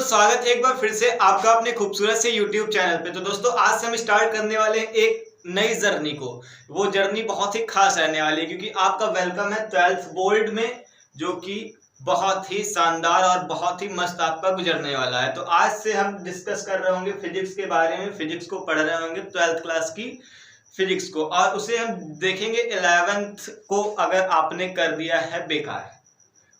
दोस्तों स्वागत है एक बार फिर से आपका अपने खूबसूरत से YouTube चैनल पे। तो दोस्तों आज से हम स्टार्ट करने वाले हैं एक नई जर्नी को। वो जर्नी बहुत ही खास रहने वाली है क्योंकि आपका वेलकम है 12th बोर्ड में, जो कि बहुत ही शानदार और बहुत ही मस्त आपका गुजरने वाला है। तो आज से हम डिस्कस कर रहे होंगे फिजिक्स के बारे में। फिजिक्स को पढ़ रहे होंगे 12th क्लास की फिजिक्स को, और उसे हम देखेंगे 11th को अगर आपने कर दिया है बेकार,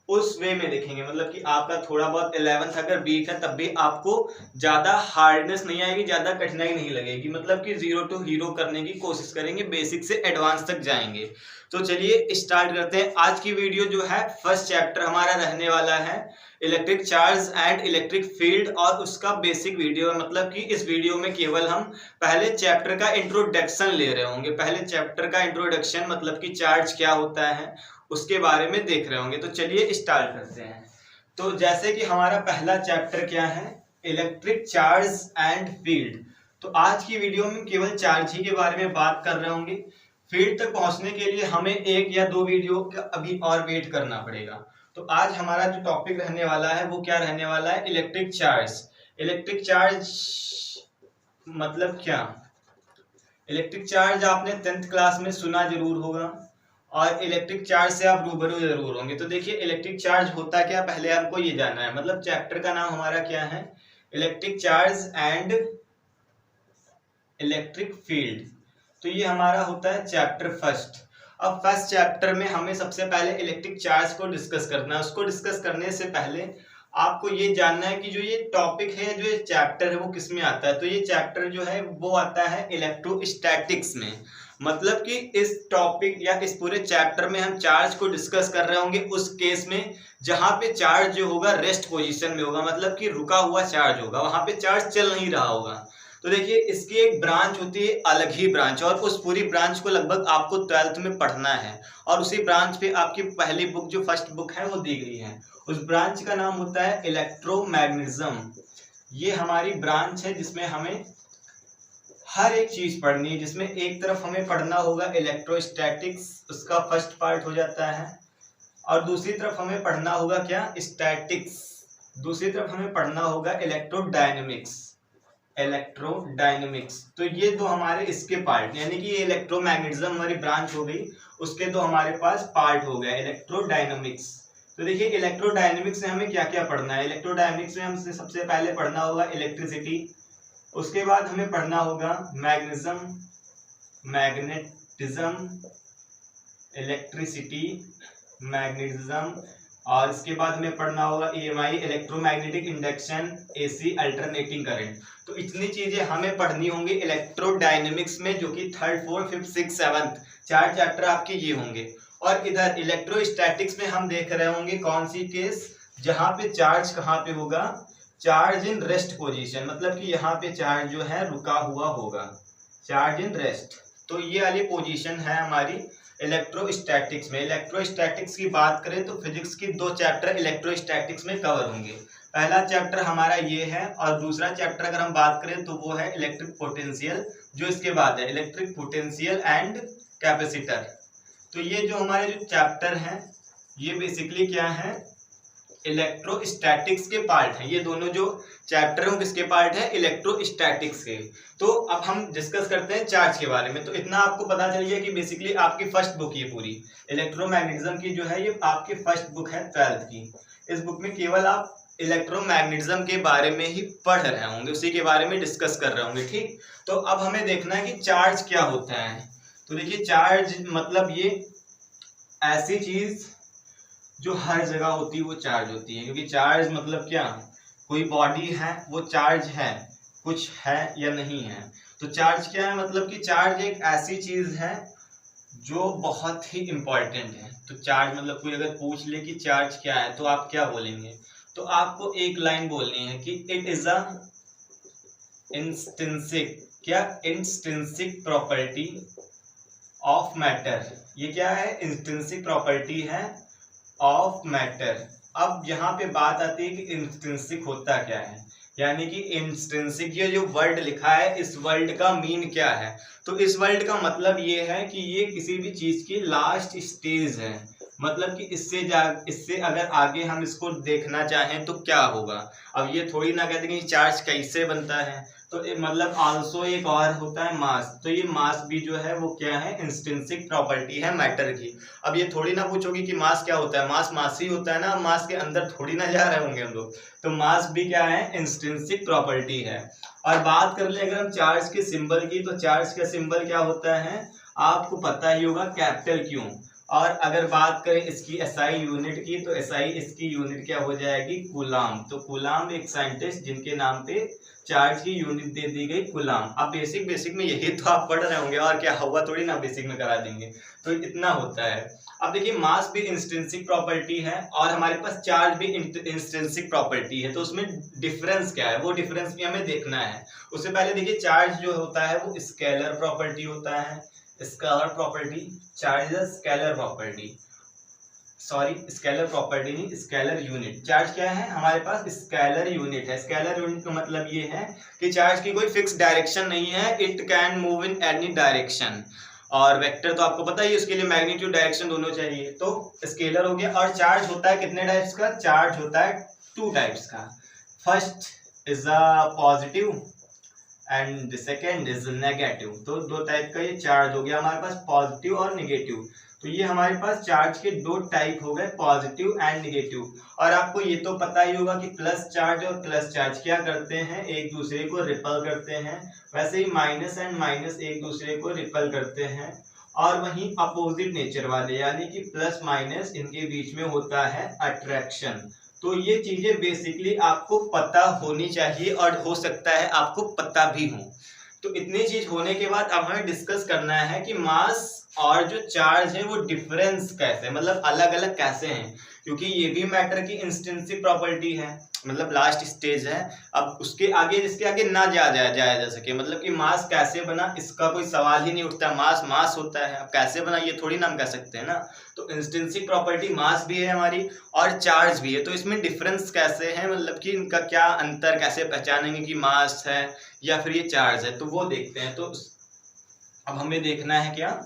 उस वे में देखेंगे। मतलब कि आपका थोड़ा बहुत 11th अगर वीक है तब भी आपको ज्यादा हार्डनेस नहीं आएगी, ज्यादा कठिनाई नहीं लगेगी। मतलब कि 0 टू हीरो करने की कोशिश करेंगे, बेसिक से एडवांस तक जाएंगे। तो चलिए स्टार्ट करते हैं। आज की वीडियो जो है फर्स्ट चैप्टर हमारा रहने वाला है electric charge and electric field, और उसका बेसिक वीडियो है। मतलब कि इस वीडियो में केवल हम पहले चैप्टर का इंट्रोडक्शन ले रहे होंगे। पहले चैप्टर का इंट्रोडक्शन मतलब कि चार्ज क्या होता है उसके बारे में देख रहे होंगे। तो चलिए स्टार्ट करते हैं। तो जैसे कि हमारा पहला चैप्टर क्या है, इलेक्ट्रिक चार्ज एंड फील्ड। तो आज की वीडियो में केवल चार्ज ही के बारे में बात कर रहे होंगे। फील्ड तक पहुंचने के लिए हमें एक या दो वीडियो का अभी और वेट करना पड़ेगा। तो आज हमारा जो टॉपिक रहने वाला है वो क्या रहने वाला है, इलेक्ट्रिक चार्ज। इलेक्ट्रिक चार्ज मतलब क्या? इलेक्ट्रिक चार्ज आपने 10th क्लास में सुना जरूर होगा और इलेक्ट्रिक चार्ज से आप रूबरू जरूर होंगे। तो देखिए इलेक्ट्रिक चार्ज होता क्या, पहले हमको ये जानना है। मतलब चैप्टर का नाम हमारा क्या है, electric charge and electric field. तो ये हमारा होता है चैप्टर फर्स्ट। अब फर्स्ट चैप्टर में हमें सबसे पहले इलेक्ट्रिक चार्ज को डिस्कस करना है। उसको डिस्कस करने से पहले आपको ये जानना है कि जो ये टॉपिक है, जो ये चैप्टर है वो किस में आता है। तो ये चैप्टर जो है वो आता है इलेक्ट्रोस्टैटिक्स में। मतलब कि इस टॉपिक या इस पूरे चैप्टर में हम चार्ज को डिस्कस कर रहे होंगे उस केस में जहां पे चार्ज जो होगा रेस्ट पोजीशन में होगा। मतलब कि रुका हुआ चार्ज होगा, वहां पे चार्ज चल नहीं रहा होगा। तो देखिए इसकी एक ब्रांच होती है, अलग ही ब्रांच, और उस पूरी ब्रांच को लगभग आपको 12th में पढ़ना है। और उसी ब्रांच पे आपकी पहली बुक जो फर्स्ट बुक है वो दी गई है। उस ब्रांच का नाम होता है इलेक्ट्रोमैग्नेटिज्म। ये हमारी ब्रांच है जिसमें हमें हर एक चीज पढ़नी है। जिसमें एक तरफ हमें पढ़ना होगा इलेक्ट्रोस्टैटिक्स, उसका फर्स्ट पार्ट हो जाता है, और दूसरी तरफ हमें पढ़ना होगा क्या, स्टैटिक्स। दूसरी तरफ हमें पढ़ना होगा इलेक्ट्रोडायनेमिक्स। इलेक्ट्रोडायनेमिक्स तो ये दो हमारे इसके पार्ट, यानी कि ये इलेक्ट्रोमैग्नेटिज्म हमारी ब्रांच हो गई, उसके दो हमारे पास पार्ट हो गया इलेक्ट्रोडायनेमिक्स। तो देखिए इलेक्ट्रोडायनेमिक्स में हमें क्या क्या पढ़ना है। इलेक्ट्रोडायनेमिक्स में हमसे सबसे पहले पढ़ना होगा इलेक्ट्रिसिटी, उसके बाद हमें पढ़ना होगा मैग्नेटिज्म, इलेक्ट्रिसिटी, मैग्नेटिज्म, और इसके बाद हमें पढ़ना होगा EMI, electromagnetic induction, AC alternating current. तो इतनी चीजें हमें पढ़नी होंगी इलेक्ट्रोडायनेमिक्स में, जो कि 3rd 4th 5th 6th 7th 4 chapter आपके ये होंगे। और इधर इलेक्ट्रोस्टैटिक्स में हम देख रहे होंगे कौन सी केस, जहां पे चार्ज कहाँ पे होगा, चार्ज इन रेस्ट पोजीशन। मतलब कि यहाँ पे चार्ज जो है रुका हुआ होगा, चार्ज इन रेस्ट। तो ये वाली पोजीशन है हमारी इलेक्ट्रोस्टैटिक्स में। इलेक्ट्रोस्टैटिक्स की बात करें तो फिजिक्स की 2 चैप्टर इलेक्ट्रोस्टैटिक्स में कवर होंगे। पहला चैप्टर हमारा ये है, और दूसरा चैप्टर अगर हम बात करें तो वो है इलेक्ट्रिक पोटेंशियल, जो इसके बाद है इलेक्ट्रिक पोटेंशियल एंड कैपेसिटर। तो ये जो हमारे जो चैप्टर हैं ये बेसिकली क्या है, इलेक्ट्रोस्टैटिक्स के पार्ट हैं। ये दोनों जो चैप्टर हैं किसके पार्ट है, इलेक्ट्रोस्टैटिक्स के। तो अब हम डिस्कस करते हैं चार्ज के बारे में। तो इतना आपको पता चल गया कि बेसिकली आपकी फर्स्ट बुक ये पूरी इलेक्ट्रोमैग्नेटिज्म की जो है ये आपकी फर्स्ट बुक है 12th की। इस बुक में केवल आप इलेक्ट्रोमैग्नेटिज्म के बारे में ही पढ़ रहे होंगे, उसी के बारे में डिस्कस कर रहे होंगे, ठीक। तो अब हमें देखना है कि चार्ज क्या होता है। तो देखिए चार्ज मतलब ये ऐसी चीज जो हर जगह होती है वो चार्ज होती है। क्योंकि चार्ज मतलब क्या, कोई बॉडी है वो चार्ज है, कुछ है या नहीं है। तो चार्ज क्या है, मतलब कि चार्ज एक ऐसी चीज है जो बहुत ही इंपॉर्टेंट है। तो चार्ज मतलब कोई अगर पूछ ले कि चार्ज क्या है तो आप क्या बोलेंगे, तो आपको एक लाइन बोलनी है कि इट इज अ इंस्ट्रिंसिक, क्या, इंस्ट्रिंसिक प्रॉपर्टी ऑफ मैटर। ये क्या है, इंस्ट्रिंसिक प्रॉपर्टी है ऑफ मैटर। अब यहाँ पे बात आती है कि इंस्ट्रिंसिक होता क्या है, यानी कि इंस्ट्रिंसिक ये जो वर्ड लिखा है इस वर्ड का मीन क्या है। तो इस वर्ड का मतलब ये है कि ये किसी भी चीज की लास्ट स्टेज है। मतलब कि इससे अगर आगे हम इसको देखना चाहें तो क्या होगा। अब ये थोड़ी ना कहते कि चार्ज कैसे बनता है, तो मतलब आल्सो एक और होता है मास। तो ये मास भी जो है वो क्या है, इंस्ट्रिंसिक प्रॉपर्टी है मैटर की। अब ये थोड़ी ना पूछोगी कि मास क्या होता है, मास ही होता है ना, मास के अंदर थोड़ी ना जा रहे होंगे हम लोग। तो मास भी क्या है, इंस्ट्रिंसिक प्रॉपर्टी है। और बात कर ले अगर हम चार्ज के सिंबल की, तो चार्ज का सिंबल क्या होता है आपको पता ही होगा, कैपिटल क्यू। और अगर बात करें इसकी एसआई यूनिट की, तो एसआई इसकी यूनिट क्या हो जाएगी, कूलाम। तो कूलाम एक साइंटिस्ट जिनके नाम पे चार्ज की यूनिट दे दी गई कूलाम। अब बेसिक में यही तो आप पढ़ रहे होंगे, और क्या हुआ थोड़ी ना बेसिक में करा देंगे, तो इतना होता है। अब देखिए मास भी इंस्ट्रिंसिक प्रॉपर्टी है और हमारे पास चार्ज भी इंस्ट्रिंसिक प्रॉपर्टी है। तो उसमें डिफरेंस क्या है, वो डिफरेंस भी हमें देखना है। उससे पहले देखिए चार्ज जो होता है वो स्केलर प्रॉपर्टी होता है। Scalar property, charge is scalar property, sorry scalar property नहीं, स्केलर यूनिट। चार्ज क्या है हमारे पास, स्केलर यूनिट है। स्केलर यूनिट का मतलब ये है कि चार्ज की कोई फिक्स डायरेक्शन नहीं है, it can move in any direction. और वेक्टर तो आपको पता ही, उसके लिए मैग्नीट्यूड डायरेक्शन दोनों चाहिए। तो स्केलर हो गया। और चार्ज होता है कितने टाइप्स का, चार्ज होता है 2 टाइप्स का। First is a positive and second is negative. तो 2 टाइप का ये चार्ज हो गया हमारे पास, पॉजिटिव और नेगेटिव। तो ये हमारे पास चार्ज के 2 टाइप हो गए, पॉजिटिव एंड नेगेटिव। और आपको ये तो पता ही होगा कि प्लस चार्ज और प्लस चार्ज क्या करते हैं, एक दूसरे को रिपल करते हैं। वैसे ही माइनस एंड माइनस एक दूसरे को रिपल करते हैं। और वहीं अपोजिट नेचर वाले यानी कि प्लस माइनस, इनके बीच में होता है अट्रैक्शन। तो ये चीजें बेसिकली आपको पता होनी चाहिए और हो सकता है आपको पता भी हो। तो इतनी चीज होने के बाद अब हमें डिस्कस करना है कि मास और जो चार्ज है वो डिफरेंस कैसे, मतलब अलग अलग कैसे हैं, क्योंकि ये भी मैटर की इंस्ट्रिंसिक प्रॉपर्टी है, मतलब लास्ट स्टेज है। अब उसके आगे जिसके आगे ना जाया जा सके, मतलब कि मास कैसे बना इसका कोई सवाल ही नहीं उठता। मास होता है, अब कैसे बना ये थोड़ी ना हम कह सकते हैं ना। तो इंस्ट्रिंसिक प्रॉपर्टी मास भी है हमारी और चार्ज भी है। तो इसमें डिफरेंस कैसे है, मतलब कि इनका क्या अंतर, कैसे पहचानेंगे कि मास है या फिर ये चार्ज है, तो वो देखते हैं। तो अब हमें देखना है क्या,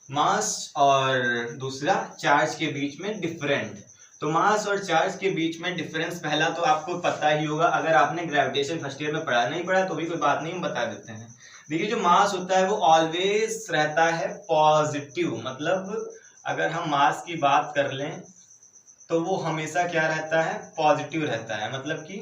मास और दूसरा चार्ज के बीच में डिफरेंट। तो मास और चार्ज के बीच में डिफरेंस पहला तो आपको पता ही होगा, अगर आपने ग्रेविटेशन फर्स्ट ईयर में पढ़ा, नहीं पढ़ा तो भी कोई बात नहीं, हम बता देते हैं। देखिए जो मास होता है वो ऑलवेज रहता है पॉजिटिव, मतलब अगर हम मास की बात कर लें तो वो हमेशा क्या रहता है, पॉजिटिव रहता है, मतलब कि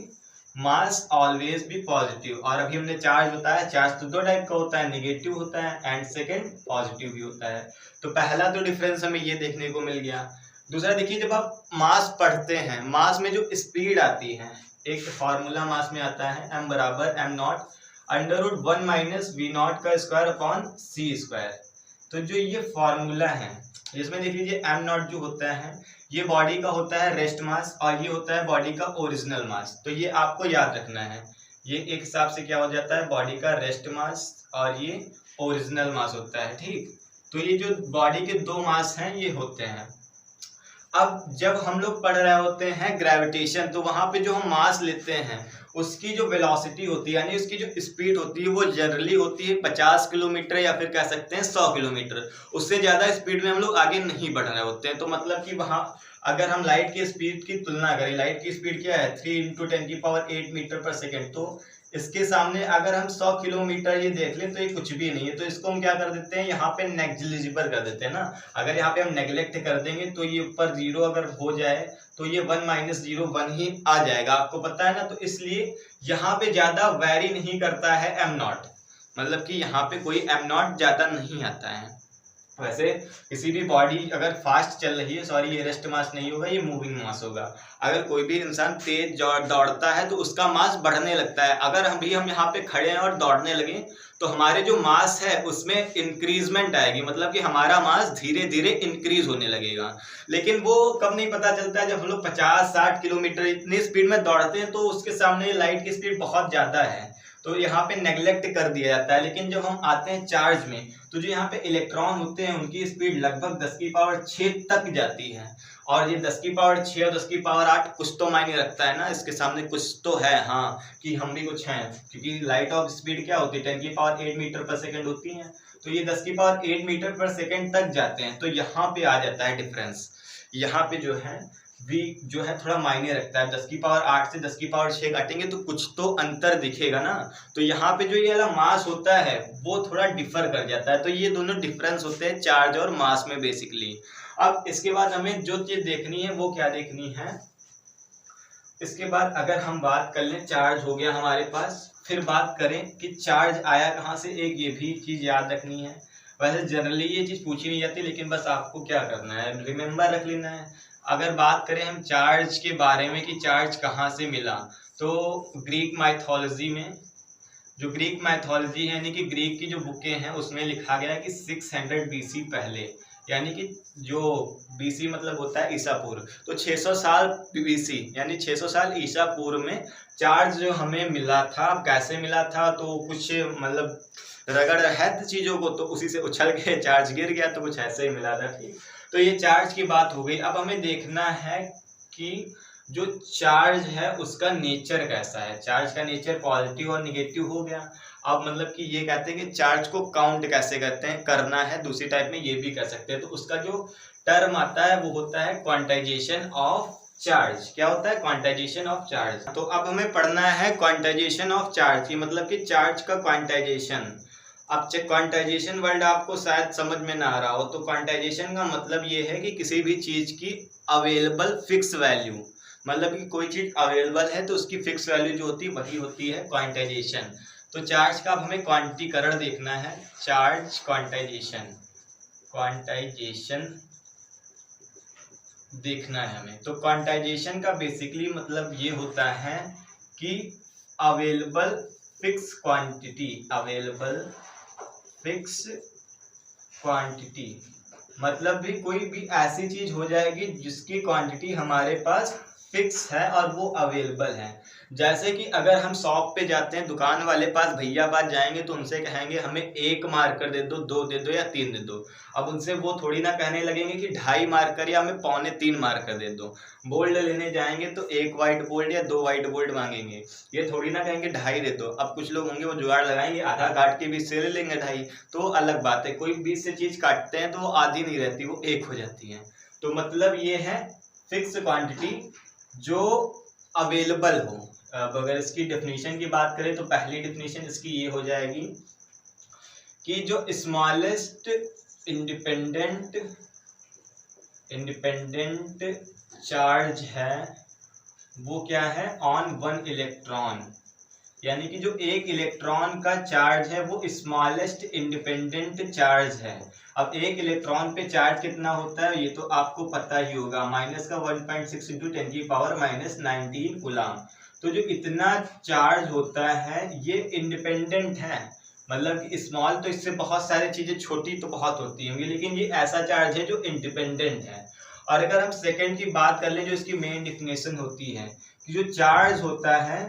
मास ऑलवेज भी पॉजिटिव। और अभी हमने चार्ज बताया, चार्ज तो 2 टाइप का होता है, नेगेटिव होता है एंड सेकंड पॉजिटिव भी होता है। तो पहला तो डिफरेंस हमें ये देखने को मिल गया। दूसरा देखिए जब आप मास पढ़ते हैं, मास में जो स्पीड आती है, एक फॉर्मूला मास में आता है m बराबर m0 √1 माइनस v0 का स्क्वायर अपॉन c स्क्वायर। तो जो ये फॉर्मूला है जिसमें देख लीजिए m0 जो होता है ये बॉडी का होता है रेस्ट मास और ये होता है बॉडी का ओरिजिनल मास। तो ये आपको याद रखना है, ये एक हिसाब से क्या हो जाता है, बॉडी का रेस्ट मास और ये ओरिजिनल मास होता है, ठीक। तो ये जो बॉडी के 2 मास हैं ये होते हैं। अब जब हम लोग पढ़ रहे होते हैं ग्रेविटेशन, तो वहां पे जो हम मास लेते हैं उसकी जो वेलोसिटी होती है यानी उसकी जो स्पीड होती है वो जनरली होती है 50 किलोमीटर या फिर कह सकते हैं 100 किलोमीटर। उससे ज्यादा स्पीड में हम लोग आगे नहीं बढ़ रहे होते हैं। तो मतलब कि वहां अगर हम लाइट की स्पीड की तुलना करें, लाइट की स्पीड क्या है 3 × 10⁸ मीटर पर सेकेंड, तो इसके सामने अगर हम 100 किलोमीटर ये देख लें तो ये कुछ भी नहीं है। तो इसको हम क्या कर देते हैं, यहाँ पे नेग्लिजिबल कर देते हैं ना। अगर यहाँ पे हम नेग्लेक्ट कर देंगे तो ये ऊपर 0 अगर हो जाए तो ये 1 - 0 1 ही आ जाएगा, आपको पता है ना। तो इसलिए यहाँ पे ज्यादा वैरी नहीं करता है m0, मतलब कि यहाँ पे कोई m0 ज्यादा नहीं आता है। वैसे किसी भी बॉडी अगर फास्ट चल रही है, सॉरी ये रेस्ट मास नहीं होगा, ये मूविंग मास होगा। अगर कोई भी इंसान तेज दौड़ता है तो उसका मास बढ़ने लगता है। अगर हम यहाँ पे खड़े हैं और दौड़ने लगे तो हमारे जो मास है उसमें इंक्रीजमेंट आएगी, मतलब कि हमारा मास धीरे धीरे इंक्रीज होने लगेगा। लेकिन वो कब नहीं पता चलता है, जब हम लोग 50-60 किलोमीटर इतनी स्पीड में दौड़ते हैं तो उसके सामने लाइट की स्पीड बहुत ज्यादा है, तो यहाँ पे नेग्लेक्ट कर दिया जाता है। लेकिन जब हम आते हैं चार्ज में तो जो यहाँ पे इलेक्ट्रॉन होते हैं उनकी स्पीड लगभग 10⁶ तक जाती है। और ये 10⁶ और 10⁸ कुछ तो मायने रखता है ना, इसके सामने कुछ तो है, हाँ कि हम भी कुछ हैं, क्योंकि लाइट ऑफ स्पीड क्या होती है 10⁸ मीटर पर सेकेंड होती है। तो ये 10⁸ मीटर पर सेकेंड तक जाते हैं। तो यहाँ पे आ जाता है डिफरेंस। यहाँ पे जो है v जो है थोड़ा मायने रखता है। 10 की पावर 8 से 10 की पावर 6 काटेंगे तो कुछ तो अंतर दिखेगा ना। तो यहाँ पे जो ये वाला मास होता है वो थोड़ा डिफर कर जाता है। तो ये दोनों डिफरेंस होते हैं चार्ज और मास में बेसिकली। अब इसके बाद हमें जो चीज देखनी है वो क्या देखनी है, इसके बाद अगर हम बात कर लें, चार्ज हो गया हमारे पास, फिर बात करें कि चार्ज आया कहाँ से। एक ये भी चीज याद रखनी है। वैसे जनरली ये चीज पूछी नहीं जाती, लेकिन बस आपको क्या करना है, रिमेम्बर रख लेना है। अगर बात करें हम चार्ज के बारे में कि चार्ज कहाँ से मिला, तो ग्रीक माइथोलॉजी में, जो ग्रीक माइथोलॉजी है यानी कि ग्रीक की जो बुकें हैं उसमें लिखा गया है कि 600 BC पहले, यानी कि जो BC मतलब होता है ईसा पूर्व, तो 600 साल BC यानी 600 साल ईसा पूर्व में चार्ज जो हमें मिला था। अब कैसे मिला था, तो कुछ मतलब रगड़ है चीजों को तो उसी से उछल के चार्ज गिर गया, तो कुछ ऐसे ही मिला था। ठीक, तो ये चार्ज की बात हो गई। अब हमें देखना है कि जो चार्ज है उसका नेचर कैसा है। चार्ज का नेचर पॉजिटिव और निगेटिव हो गया। अब मतलब कि ये कहते हैं कि चार्ज को काउंट कैसे करते हैं, करना है दूसरी टाइप में ये भी कर सकते हैं। तो उसका जो टर्म आता है वो होता है क्वांटाइजेशन ऑफ चार्ज। क्या होता है, क्वांटाइजेशन ऑफ चार्ज। तो अब हमें पढ़ना है क्वांटाइजेशन ऑफ चार्ज की, मतलब कि चार्ज का क्वांटाइजेशन। अब क्वांटाइजेशन वर्ड आपको शायद समझ में ना आ रहा हो, तो क्वांटाइजेशन का मतलब ये है कि किसी भी चीज की अवेलेबल फिक्स वैल्यू, मतलब कि कोई चीज अवेलेबल है तो उसकी फिक्स वैल्यू जो होती है वही होती है क्वांटाइजेशन। तो चार्ज का अब हमें क्वांटिटीकरण देखना है, चार्ज क्वांटाइजेशन, क्वांटाइजेशन देखना है हमें। तो क्वांटाइजेशन का बेसिकली मतलब ये होता है कि available fix quantity, available fix quantity मतलब भी कोई भी ऐसी चीज हो जाएगी जिसकी क्वांटिटी हमारे पास फिक्स है और वो अवेलेबल है। जैसे कि अगर हम शॉप पे जाते हैं, दुकान वाले पास भैया पास जाएंगे तो उनसे कहेंगे हमें 1 मार्कर दे दो, 2 दे दो या 3 दे दो। अब उनसे वो थोड़ी ना कहने लगेंगे कि 2.5 मार्कर या हमें 2.25 मार्कर दे दो। बोल्ड लेने जाएंगे तो 1 व्हाइट बोल्ड या 2 व्हाइट बोल्ड मांगेंगे, ये थोड़ी ना कहेंगे 2.5 दे दो। अब कुछ लोग होंगे वो जुगाड़ लगाएंगे, आधा काट के 20 से ले लेंगे 2.5, तो अलग बात है। कोई 20 से चीज काटते हैं तो वो आधी नहीं रहती, वो 1 हो जाती है। तो मतलब ये है फिक्स क्वांटिटी जो अवेलेबल हो। अब अगर इसकी डेफिनेशन की बात करें तो पहली डेफिनेशन इसकी ये हो जाएगी कि जो स्मॉलेस्ट इंडिपेंडेंट चार्ज है वो क्या है, ऑन 1 इलेक्ट्रॉन, यानी कि जो 1 इलेक्ट्रॉन का चार्ज है वो स्मॉलेस्ट इंडिपेंडेंट चार्ज है। अब 1 इलेक्ट्रॉन पे चार्ज कितना होता है ये तो आपको पता ही होगा, माइनस का 1.6 × 10⁻⁻19 कूलम। तो जो इतना चार्ज होता है ये इंडिपेंडेंट है, मतलब कि स्मॉल तो इससे बहुत सारी चीजें छोटी तो बहुत होती होंगी, लेकिन ये ऐसा चार्ज है जो इंडिपेंडेंट है। और अगर हम सेकेंड की बात कर लें, जो इसकी मेन डिफिनेशन होती है कि जो चार्ज होता है,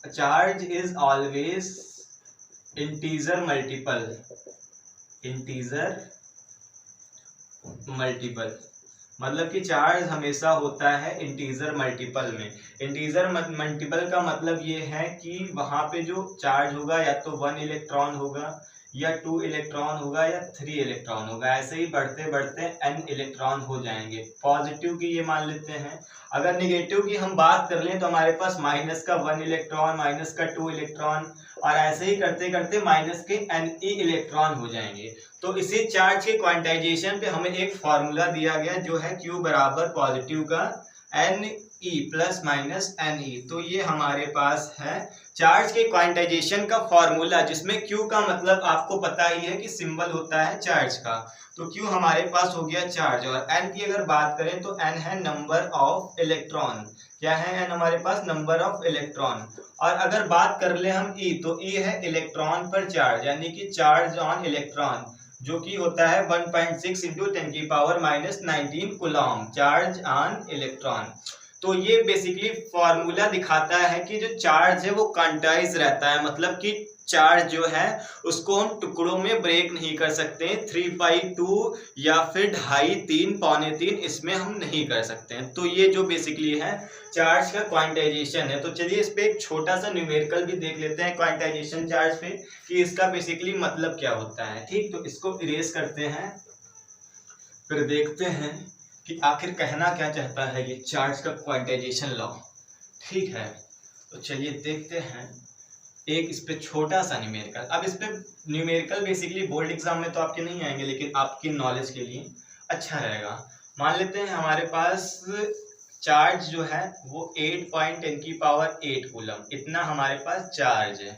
charge is always integer multiple, integer multiple, मतलब कि चार्ज हमेशा होता है इंटीजर मल्टीपल में। इंटीजर मल्टीपल का मतलब ये है कि वहां पे जो चार्ज होगा या तो 1 इलेक्ट्रॉन होगा या 2 इलेक्ट्रॉन होगा या 3 इलेक्ट्रॉन होगा, ऐसे ही बढ़ते बढ़ते n इलेक्ट्रॉन हो जाएंगे। पॉजिटिव की ये मान लेते हैं। अगर निगेटिव की हम बात कर लें तो हमारे पास माइनस का 1 इलेक्ट्रॉन, माइनस का 2 इलेक्ट्रॉन, और ऐसे ही करते करते माइनस के Ne इलेक्ट्रॉन हो जाएंगे। तो इसी चार्ज के क्वांटाइजेशन पे हमें एक फॉर्मूला दिया गया जो है Q बराबर पॉजिटिव का Ne प्लस माइनस Ne। तो ये हमारे पास है चार्ज के क्वांटाइजेशन का फॉर्मूला, जिसमें Q का मतलब आपको पता ही है कि सिंबल होता है चार्ज का। तो Q हमारे पास हो गया चार्ज, और N की अगर बात करें तो N है नंबर ऑफ इलेक्ट्रॉन। क्या है N हमारे पास, नंबर ऑफ इलेक्ट्रॉन। और अगर बात कर ले हम E, तो E है इलेक्ट्रॉन पर चार्ज, यानी कि चार्ज ऑन इलेक्ट्रॉन, जो कि होता है 1.6 × 10⁻⁻19 कूलम, चार्ज ऑन इलेक्ट्रॉन। तो ये बेसिकली फॉर्मूला दिखाता है कि जो चार्ज है वो क्वांटाइज रहता है, मतलब कि चार्ज जो है उसको हम टुकड़ों में ब्रेक नहीं कर सकते, 3/2 या फिर 2.5, 3, 3.25 इसमें हम नहीं कर सकते हैं। तो ये जो बेसिकली है चार्ज का क्वांटाइजेशन है। तो चलिए इस पे एक छोटा सा न्यूमेरिकल भी देख लेते हैं क्वांटाइजेशन चार्ज पे कि इसका बेसिकली मतलब क्या होता है। ठीक, तो इसको इरेज करते हैं, फिर देखते हैं कि आखिर कहना क्या चाहता है ये चार्ज का क्वांटाइजेशन लॉ। ठीक है, तो चलिए देखते हैं एक इस पे छोटा सा न्यूमेरिकल। अब इस पे न्यूमेरिकल बेसिकली बोर्ड एग्जाम में तो आपके नहीं आएंगे, लेकिन आपकी नॉलेज के लिए अच्छा रहेगा। मान लेते हैं हमारे पास चार्ज जो है वो 8.10⁸ कूलम इतना हमारे पास चार्ज है।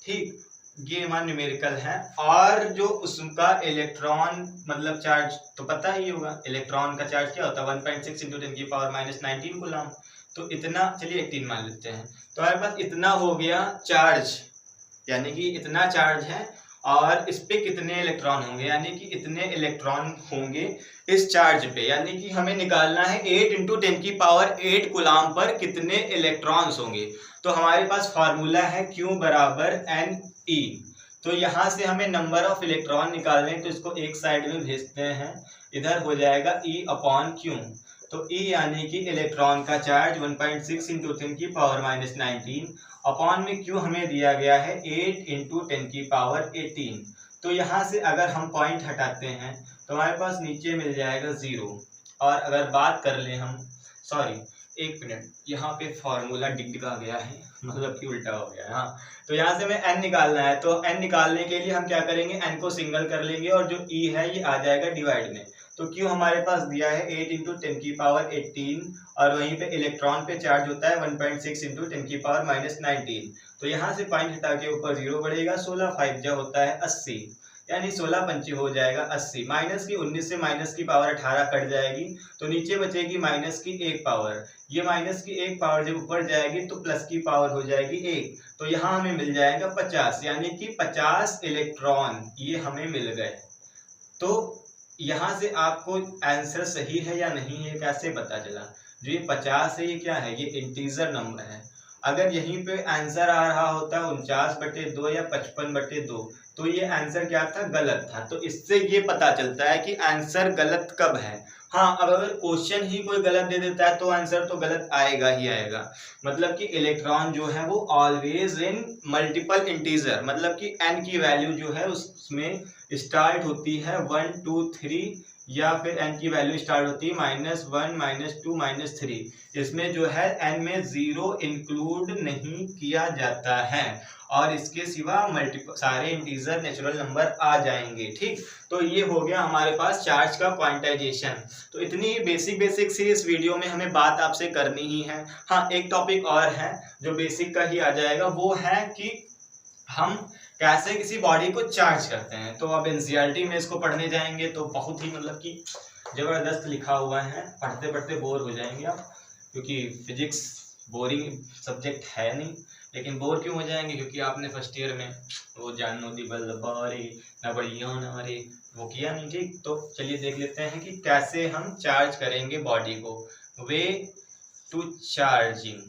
ठीक, ये हमारा न्यूमेरिकल है। और जो उसका इलेक्ट्रॉन मतलब चार्ज तो पता ही होगा, इलेक्ट्रॉन का चार्ज क्या होता है 1.6 × 10⁻⁻19 कूलम। तो इतना, चलिए 18 मान लेते हैं। तो हमारे पास इतना हो गया चार्ज, यानी कि इतना चार्ज है। और इस पे कितने इलेक्ट्रॉन होंगे, यानी कि इतने इलेक्ट्रॉन होंगे इस चार्ज पे, यानी कि हमें निकालना है 8 × 10⁸ कूलम पर कितने इलेक्ट्रॉन्स होंगे। तो हमारे पास फार्मूला है Q = Ne। तो यहाँ से हमें नंबर ऑफ इलेक्ट्रॉन निकालने, तो इसको एक साइड में भेजते हैं, इधर हो जाएगा E/Q। तो E यानी कि इलेक्ट्रॉन का चार्ज 1.6 × 10⁻⁻19 अपॉन में Q हमें दिया गया है 8 × 10⁻18। तो यहाँ से अगर हम पॉइंट हटाते हैं तो हमारे पास नीचे मिल जाएगा 0। और अगर बात कर लें हम, सॉरी एक मिनट, यहाँ पे फॉर्मूला डिग आ गया है, मतलब कि उल्टा हो गया। हाँ, तो यहाँ से हमें n निकालना है। तो n निकालने के लिए हम क्या करेंगे, n को सिंगल कर लेंगे और जो E है ये आ जाएगा डिवाइड में। तो Q हमारे पास दिया है 8 × 10⁻18 और वहीं पे इलेक्ट्रॉन पे चार्ज होता है 1.6 × 10⁻⁻19। तो यहाँ से पॉइंट हटा के ऊपर 0 बढ़ेगा, 16 5 जा होता है 80, यानी 16 पंचे हो जाएगा 80। माइनस की 19 से माइनस की पावर 18 कट जाएगी, तो नीचे बचेगी माइनस की 1 पावर। ये माइनस की 1 पावर जब ऊपर जाएगी तो प्लस की पावर हो जाएगी 1। तो यहाँ हमें मिल जाएगा 50, यानी कि 50 इलेक्ट्रॉन ये हमें मिल गए। तो यहाँ से आपको आंसर सही है या नहीं है कैसे पता चला। जो ये 50 है ये क्या है, ये इंटीजर नंबर है। अगर यहीं पे आंसर आ रहा होता 49/2 या 55/2 तो ये आंसर क्या था, गलत था। तो इससे ये पता चलता है कि आंसर गलत कब है। हाँ, अब अगर क्वेश्चन ही कोई गलत दे देता है तो आंसर तो गलत आएगा ही आएगा। मतलब कि इलेक्ट्रॉन जो है वो ऑलवेज इन मल्टीपल इंटीजर, मतलब कि n की वैल्यू जो है उसमें स्टार्ट होती है 1 2 3, या फिर n की वैल्यू स्टार्ट होती है -1 -2 -3। इसमें जो है n में 0 इंक्लूड नहीं किया जाता है और इसके सिवा मल्टीपल सारे इंटीजर नेचुरल नंबर आ जाएंगे। ठीक, तो ये हो गया हमारे पास चार्ज का क्वांटाइजेशन। तो इतनी बेसिक सी इस वीडियो में हमें बात आपसे करनी ही है। हाँ, एक टॉपिक और है जो बेसिक का ही आ जाएगा, वो है कि हम कैसे किसी बॉडी को चार्ज करते हैं। तो अब एनसीईआरटी में इसको पढ़ने जाएंगे तो बहुत ही मतलब कि जबरदस्त लिखा हुआ है, पढ़ते पढ़ते बोर हो जाएंगे आप, क्योंकि फिजिक्स बोरिंग सब्जेक्ट है नहीं। लेकिन बोर क्यों हो जाएंगे, क्योंकि आपने फर्स्ट ईयर में वो जानो दी बल्लबारे ना बढ़िया ना रे वो किया नहीं। ठीक, तो चलिए देख लेते हैं कि कैसे हम चार्ज करेंगे बॉडी को। Way to charging,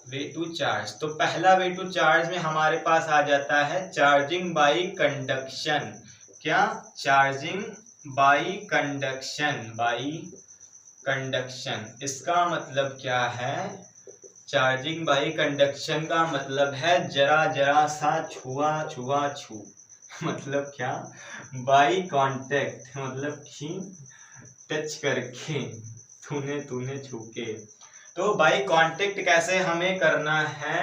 way to charge. तो पहला वे टू चार्ज में हमारे पास आ जाता है चार्जिंग बाई कंडक्शन। क्या, charging by conduction, by conduction. इसका मतलब क्या है, चार्जिंग बाई कंडक्शन का मतलब है जरा जरा सा छुआ छुआ छू। मतलब क्या, बाई कांटेक्ट, मतलब कि टच करके, तूने तूने छू के। तो बाई कांटेक्ट कैसे हमें करना है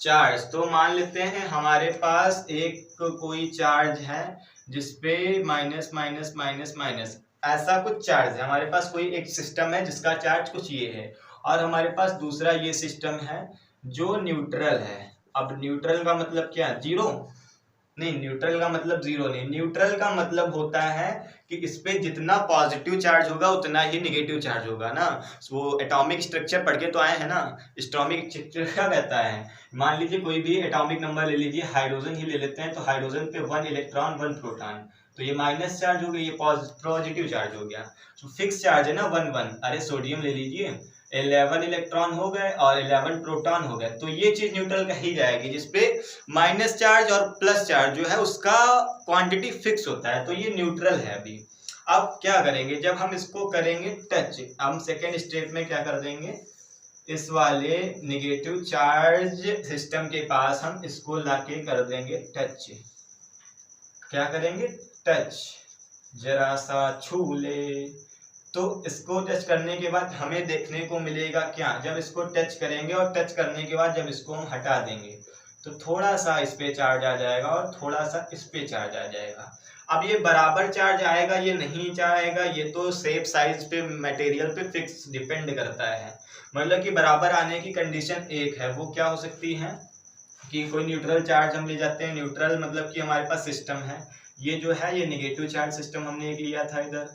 चार्ज। तो मान लेते हैं हमारे पास एक कोई चार्ज है जिसपे माइनस माइनस माइनस माइनस ऐसा कुछ चार्ज है। हमारे पास कोई एक सिस्टम है जिसका चार्ज कुछ ये है, और हमारे पास दूसरा ये सिस्टम है जो न्यूट्रल है। अब न्यूट्रल का मतलब क्या, जीरो नहीं, न्यूट्रल का मतलब जीरो नहीं, न्यूट्रल का मतलब होता है कि इस पे जितना पॉजिटिव चार्ज होगा उतना ही नेगेटिव चार्ज होगा ना। वो एटॉमिक स्ट्रक्चर पढ़ के तो आए हैं ना, एटॉमिक स्ट्रक्चर क्या कहता है। मान लीजिए कोई भी एटॉमिक नंबर ले लीजिए, हाइड्रोजन ही ले लेते हैं, तो हाइड्रोजन पे 1 इलेक्ट्रॉन 1 प्रोटॉन, तो ये माइनस चार्ज हो गया, ये पॉजिटिव चार्ज हो गया। तो फिक्स चार्ज है ना 1 1। अरे सोडियम ले लीजिए, 11 इलेक्ट्रॉन हो गए और 11 प्रोटॉन हो गए, तो ये चीज न्यूट्रल कही जाएगी जिसपे माइनस चार्ज और प्लस चार्ज जो है उसका क्वांटिटी फिक्स होता है, तो ये न्यूट्रल है। अभी अब क्या करेंगे, जब हम इसको करेंगे टच, हम सेकेंड स्टेप में क्या कर देंगे, इस वाले नेगेटिव चार्ज सिस्टम के पास हम इसको लाके कर देंगे टच। क्या करेंगे, टच, जरा सा छू ले तो इसको टच करने के बाद हमें देखने को मिलेगा क्या, जब इसको टच करेंगे और टच करने के बाद जब इसको हम हटा देंगे तो थोड़ा सा इस पे चार्ज आ जाएगा और थोड़ा सा इस पे चार्ज आ जाएगा। अब ये बराबर चार्ज आएगा ये नहीं आएगा, ये तो शेप साइज पे मटेरियल पे फिक्स डिपेंड करता है। मतलब कि बराबर आने की कंडीशन एक है, वो क्या हो सकती है कि कोई न्यूट्रल चार्ज हम ले जाते हैं। न्यूट्रल मतलब कि हमारे पास सिस्टम है, ये जो है ये निगेटिव चार्ज सिस्टम हमने एक लिया था इधर,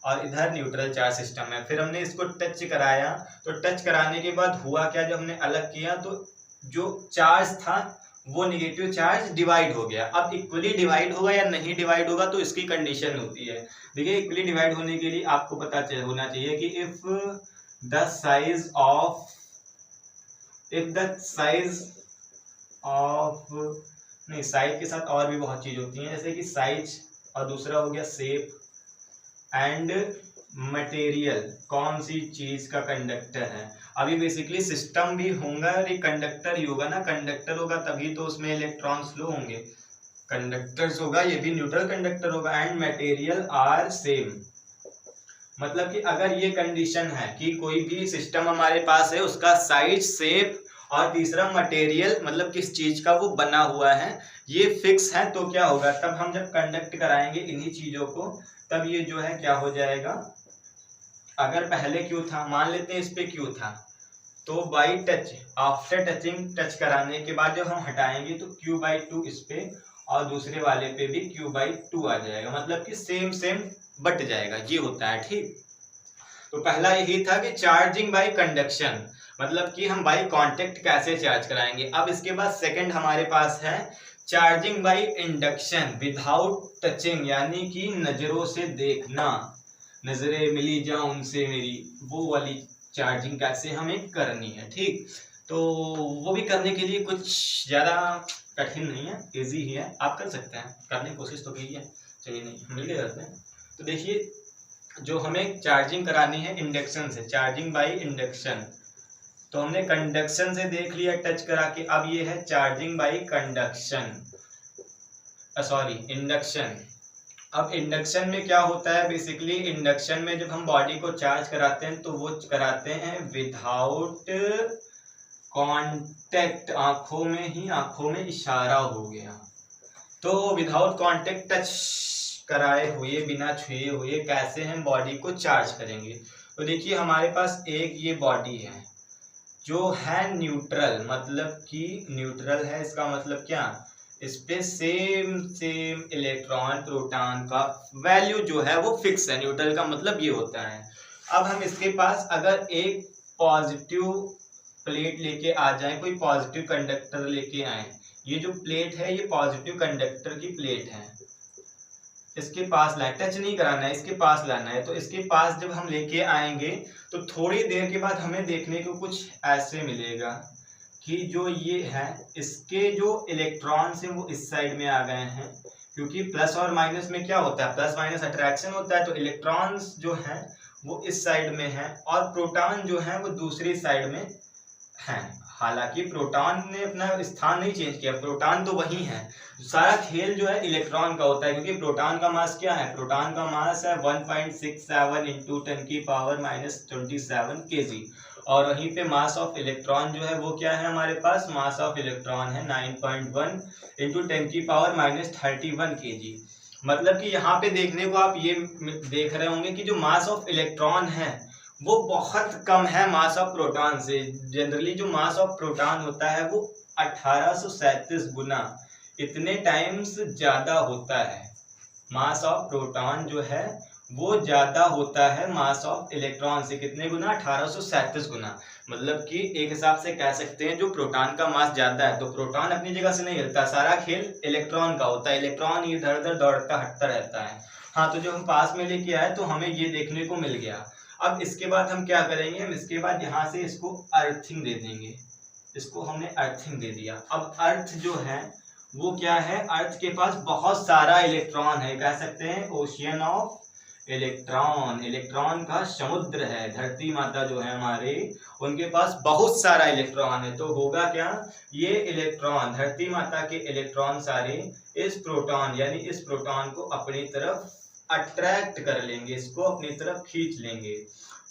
और इधर न्यूट्रल चार्ज सिस्टम है। फिर हमने इसको टच कराया, तो टच कराने के बाद हुआ क्या, जब हमने अलग किया तो जो चार्ज था वो निगेटिव चार्ज डिवाइड हो गया। अब इक्वली डिवाइड होगा या नहीं डिवाइड होगा तो इसकी कंडीशन होती है। देखिए इक्वली डिवाइड होने के लिए आपको पता होना चाहिए कि इफ द साइज ऑफ नहीं, साइज के साथ और भी बहुत चीज होती हैं, जैसे कि साइज और दूसरा हो गया शेप एंड मटेरियल, कौन सी चीज का कंडक्टर है। अभी बेसिकली सिस्टम भी होगा और एक कंडक्टर ही होगा ना, कंडक्टर होगा तभी तो उसमें इलेक्ट्रॉन फ्लो होंगे, कंडक्टर्स होगा, ये भी न्यूट्रल कंडक्टर होगा। एंड मटेरियल आर सेम, मतलब कि अगर ये कंडीशन है कि कोई भी सिस्टम हमारे पास है उसका साइज शेप और तीसरा मटेरियल मतलब किस चीज का वो बना हुआ है ये फिक्स है, तो क्या होगा, तब हम जब कंडक्ट कराएंगे इन्हीं चीजों को तब ये जो है क्या हो जाएगा। अगर पहले क्यू था, मान लेते हैं इस पे क्यू था, तो by touch after touching, touch कराने के बाद जब हम हटाएंगे तो Q/2 इस पे और दूसरे वाले पे भी Q/2 आ जाएगा, मतलब कि सेम सेम बट जाएगा, ये होता है। ठीक, तो पहला यही था कि चार्जिंग बाय कंडक्शन, मतलब कि हम बाय कांटेक्ट कैसे चार्ज कराएंगे। अब इसके बाद सेकंड हमारे पास है charging by induction without touching, यानी कि नजरों से देखना, नजरें मिली जाओ उनसे मेरी, वो वाली चार्जिंग कैसे हमें करनी है। ठीक, तो वो भी करने के लिए कुछ ज्यादा कठिन नहीं है, इजी ही है, आप कर सकते हैं, करने की कोशिश तो की है, चलिए नहीं मिल के करते हैं। तो देखिए जो हमें चार्जिंग करानी है इंडक्शन से, चार्जिंग बाय इंडक्शन, तो हमने कंडक्शन से देख लिया टच करा के, अब ये है charging by conduction, sorry induction. अब इंडक्शन में क्या होता है, बेसिकली इंडक्शन में जब हम बॉडी को चार्ज कराते हैं तो वो कराते हैं विदाउट कांटेक्ट, आंखों में ही, आंखों में इशारा हो गया, तो विदाउट कांटेक्ट टच कराए हुए बिना छुए हुए कैसे हम बॉडी को चार्ज करेंगे। तो देखिए हमारे पास एक ये बॉडी है जो है न्यूट्रल, मतलब कि न्यूट्रल है, इसका मतलब क्या, इस पे सेम इलेक्ट्रॉन प्रोटॉन का वैल्यू जो है वो फिक्स है, न्यूट्रल का मतलब ये होता है। अब हम इसके पास अगर एक पॉजिटिव प्लेट लेके आ जाए, कोई पॉजिटिव कंडक्टर लेके आए, ये जो प्लेट है ये पॉजिटिव कंडक्टर की प्लेट है, इसके पास लाए, टच नहीं कराना है, इसके पास लाना है, तो इसके पास जब हम लेके आएंगे तो थोड़ी देर के बाद हमें देखने को कुछ ऐसे मिलेगा कि जो ये है इसके जो इलेक्ट्रॉन्स हैं वो इस साइड में आ गए हैं, क्योंकि प्लस और माइनस में क्या होता है, प्लस माइनस अट्रैक्शन होता है, तो इलेक्ट्रॉन्स जो हैं वो इस साइड में हैं और प्रोटॉन जो है वो दूसरी साइड में हैं। हालांकि प्रोटॉन ने अपना स्थान नहीं चेंज किया, प्रोटॉन तो वही है, सारा खेल जो है इलेक्ट्रॉन का होता है, क्योंकि प्रोटॉन का मास क्या है, प्रोटॉन का मास है 1.67 इंटू 10⁻27 kg, और वहीं पे मास ऑफ इलेक्ट्रॉन जो है वो क्या है, हमारे पास मास ऑफ इलेक्ट्रॉन है 9.1 इंटू 10⁻31 kg। मतलब कि यहाँ पे देखने को आप ये देख रहे होंगे कि जो मास ऑफ इलेक्ट्रॉन है वो बहुत कम है मास ऑफ प्रोटॉन से। जनरली जो मास ऑफ प्रोटॉन होता है वो 1837 गुना, इतने टाइम्स ज्यादा होता है, मास ऑफ प्रोटॉन जो है वो ज्यादा होता है मास ऑफ इलेक्ट्रॉन से, कितने गुना, 1837 गुना। मतलब कि एक हिसाब से कह सकते हैं जो प्रोटॉन का मास ज्यादा है तो प्रोटॉन अपनी जगह से नहीं हिलता, सारा खेल इलेक्ट्रॉन का होता है, इलेक्ट्रॉन इधर उधर दौड़ता हटता रहता है। हाँ, तो जो हम पास में लेके आए तो हमें ये देखने को मिल गया। अब इसके बाद हम क्या करेंगे, हम इसके बाद यहाँ से इसको अर्थिंग दे देंगे, इसको हमने अर्थिंग दे दिया। अब अर्थ जो है वो क्या है, अर्थ के पास बहुत सारा इलेक्ट्रॉन है, कह सकते हैं ओशियन ऑफ इलेक्ट्रॉन, इलेक्ट्रॉन का समुद्र है। धरती माता जो है हमारे, उनके पास बहुत सारा इलेक्ट्रॉन है, तो होगा क्या, ये इलेक्ट्रॉन, धरती माता के इलेक्ट्रॉन सारे इस प्रोटॉन यानी इस प्रोटॉन को अपनी तरफ अट्रैक्ट कर लेंगे, इसको अपनी तरफ खींच लेंगे।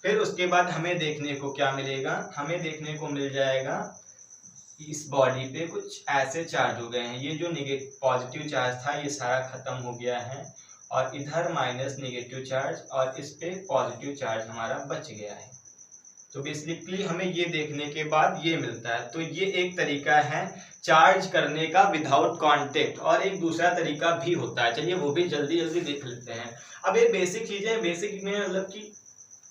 फिर उसके बाद हमें देखने को क्या मिलेगा, हमें देखने को मिल जाएगा इस बॉडी पे कुछ ऐसे चार्ज हो गए हैं। ये जो पॉजिटिव चार्ज था ये सारा खत्म हो गया है और इधर माइनस नेगेटिव चार्ज और इस पे पॉजिटिव चार्ज हमारा बच गया है। तो बेसिकली हमें ये देखने के बाद ये मिलता है। तो ये एक तरीका है चार्ज करने का विदाउट कांटेक्ट, और एक दूसरा तरीका भी होता है, चलिए वो भी जल्दी जल्दी देख लेते हैं। अब ये बेसिक चीजें, बेसिक में मतलब कि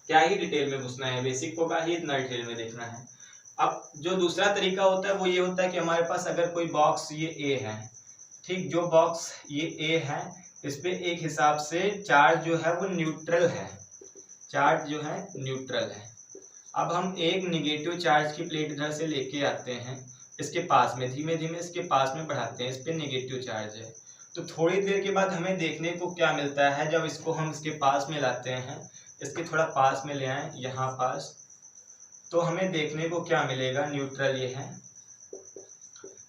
क्या ही डिटेल में घुसना है, बेसिक को का ही इतना डिटेल में देखना है। अब जो दूसरा तरीका होता है वो ये होता है कि हमारे पास अगर कोई बॉक्स ये ए है, ठीक, जो बॉक्स ये ए है इस पे एक हिसाब से चार्ज जो है वो न्यूट्रल है, चार्ज जो है न्यूट्रल है। अब हम एक निगेटिव चार्ज की प्लेट इधर से लेके आते हैं इसके पास में, धीमे धीमे इसके पास में बढ़ाते हैं, इस पे नेगेटिव चार्ज है। तो थोड़ी देर के बाद हमें देखने को क्या मिलता है, जब इसको हम इसके पास में लाते हैं, इसके थोड़ा पास में ले आए यहाँ पास, तो हमें देखने को क्या मिलेगा, न्यूट्रल ये है।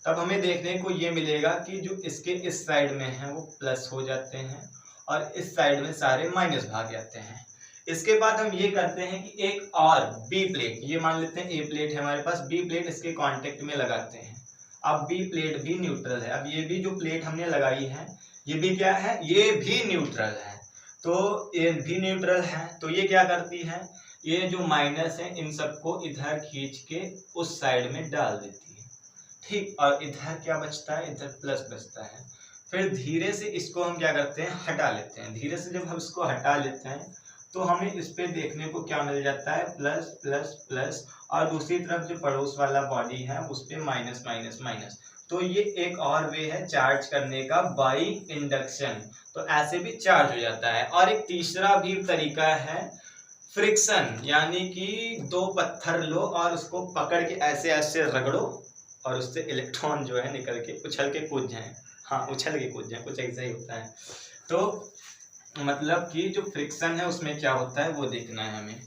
तब हमें देखने को ये मिलेगा कि जो इसके इस साइड में है वो प्लस हो जाते हैं और इस साइड में सारे माइनस भाग जाते हैं। इसके बाद हम ये करते हैं कि एक और बी प्लेट, ये मान लेते हैं ए प्लेट है हमारे पास, बी प्लेट इसके कांटेक्ट में लगाते हैं। अब बी प्लेट भी न्यूट्रल है। अब ये भी जो प्लेट हमने लगाई है ये भी क्या है, ये भी न्यूट्रल है। तो ये भी न्यूट्रल है, तो ये क्या करती है, ये जो माइनस है इन सबको इधर खींच के उस साइड में डाल देती है, ठीक। और इधर क्या बचता है, इधर प्लस बचता है। फिर धीरे से इसको हम क्या करते हैं, हटा लेते हैं। धीरे से जब हम इसको हटा लेते हैं तो हमें इस पे देखने को क्या मिल जाता है, प्लस प्लस प्लस, और दूसरी तरफ जो पड़ोस वाला बॉडी है उस पे माइनस माइनस माइनस। तो ये एक और वे है चार्ज करने का, बाई इंडक्शन। तो ऐसे भी चार्ज हो जाता है। और एक तीसरा भी तरीका है फ्रिक्शन, यानी कि दो पत्थर लो और उसको पकड़ के ऐसे ऐसे रगड़ो और उससे इलेक्ट्रॉन जो है निकल के उछल के कूद जाए। हाँ, उछल के कूद जाए, कुछ ऐसा ही होता है। तो मतलब कि जो फ्रिक्शन है उसमें क्या होता है वो देखना है हमें।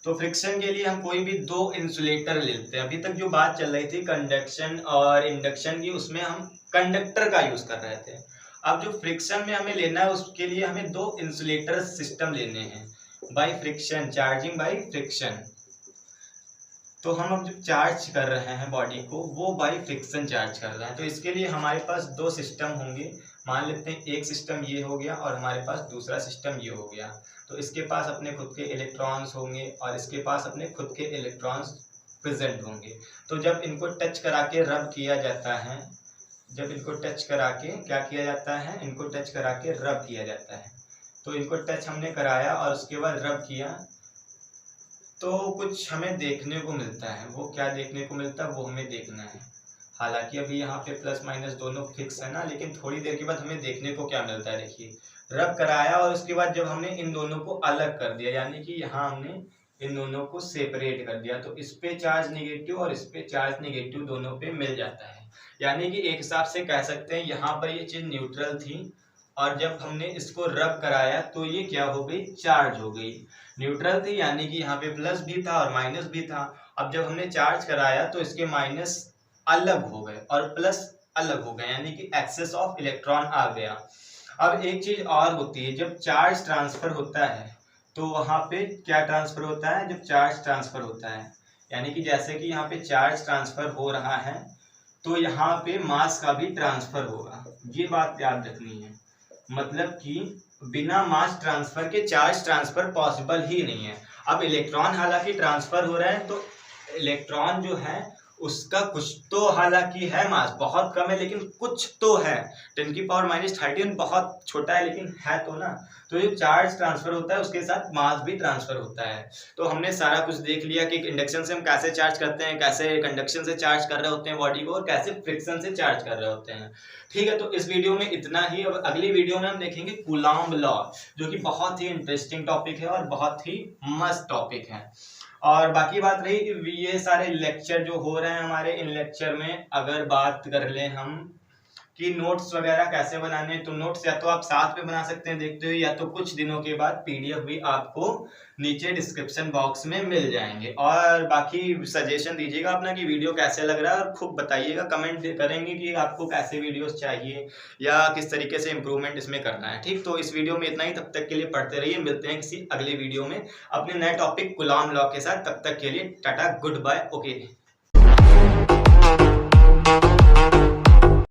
तो फ्रिक्शन के लिए हम कोई भी दो इंसुलेटर लेते हैं। अभी तक जो बात चल रही थी कंडक्शन और इंडक्शन की, उसमें हम कंडक्टर का यूज कर रहे थे। अब जो फ्रिक्शन में हमें लेना है उसके लिए हमें दो इंसुलेटर सिस्टम लेने हैं by friction, charging by friction. तो हम अब जो चार्ज कर रहे हैं बॉडी को वो बाय फ्रिक्शन चार्ज कर रहे हैं। तो इसके लिए हमारे पास दो सिस्टम होंगे। मान लेते हैं एक सिस्टम ये हो गया और हमारे पास दूसरा सिस्टम ये हो गया। तो इसके पास अपने खुद के इलेक्ट्रॉन्स होंगे और इसके पास अपने खुद के इलेक्ट्रॉन्स प्रेजेंट होंगे। तो जब इनको टच करा के रब किया जाता है, जब इनको टच करा के क्या किया जाता है, इनको टच करा के रब किया जाता है। तो इनको टच हमने कराया और उसके बाद रब किया तो कुछ हमें देखने को मिलता है। वो क्या देखने को मिलता है वो हमें देखना है। हालांकि अभी यहाँ पे प्लस माइनस दोनों फिक्स है ना, लेकिन थोड़ी देर के बाद हमें देखने को क्या मिलता है, देखिए रब कराया और उसके बाद जब हमने इन दोनों को अलग कर दिया, यानी कि यहाँ हमने इन दोनों को सेपरेट कर दिया, तो इस पे चार्ज नेगेटिव और इस पे चार्ज नेगेटिव दोनों पे मिल जाता है। यानी कि एक हिसाब से कह सकते हैं यहाँ पर ये चीज न्यूट्रल थी और जब हमने इसको रब कराया तो ये क्या हो गई, चार्ज हो गई। न्यूट्रल थी यानी कि यहाँ पे प्लस भी था और माइनस भी था। अब जब हमने चार्ज कराया तो इसके माइनस अलग हो गए और प्लस अलग हो गए, यानी कि एक्सेस ऑफ इलेक्ट्रॉन आ गया। अब एक चीज और होती है, जब चार्ज ट्रांसफर होता है तो वहां पे क्या ट्रांसफर होता है, जब चार्ज ट्रांसफर होता है यानी कि जैसे कि यहाँ पे चार्ज ट्रांसफर हो रहा है तो यहाँ पे मास का भी ट्रांसफर होगा। ये बात याद रखनी है, मतलब कि बिना मास ट्रांसफर के चार्ज ट्रांसफर पॉसिबल ही नहीं है। अब इलेक्ट्रॉन हालांकि ट्रांसफर हो रहे हैं तो इलेक्ट्रॉन जो है उसका कुछ तो हालांकि है, मास बहुत कम है लेकिन कुछ तो है। 10⁻⁻13 बहुत छोटा है लेकिन है तो ना। तो जो चार्ज ट्रांसफर होता है उसके साथ मास भी ट्रांसफर होता है। तो हमने सारा कुछ देख लिया कि इंडक्शन से हम कैसे चार्ज करते हैं, कैसे कंडक्शन से चार्ज कर रहे होते हैं बॉडी को और कैसे फ्रिक्शन से चार्ज कर रहे होते हैं। ठीक है, तो इस वीडियो में इतना ही। अब अगली वीडियो में हम देखेंगे कूलॉम्ब लॉ, जो कि बहुत ही इंटरेस्टिंग टॉपिक है और बहुत ही मस्त टॉपिक है। और बाकी बात रही कि ये सारे लेक्चर जो हो रहे हैं हमारे, इन लेक्चर में अगर बात कर लें हम कि नोट्स वगैरह कैसे बनाने हैं। तो नोट्स या तो आप साथ में बना सकते हैं देखते हुए, या तो कुछ दिनों के बाद पीडीएफ भी आपको नीचे डिस्क्रिप्शन बॉक्स में मिल जाएंगे। और बाकी सजेशन दीजिएगा अपना कि वीडियो कैसे लग रहा है, और खूब बताइएगा, कमेंट करेंगे कि आपको कैसे वीडियोस चाहिए या किस तरीके से इम्प्रूवमेंट इसमें करना है। ठीक, तो इस वीडियो में इतना ही। तब तक के लिए पढ़ते रहिए, मिलते हैं किसी अगले वीडियो में अपने नए टॉपिक गुलाम लॉ के साथ। तब तक के लिए टाटा, गुड बाय, ओके।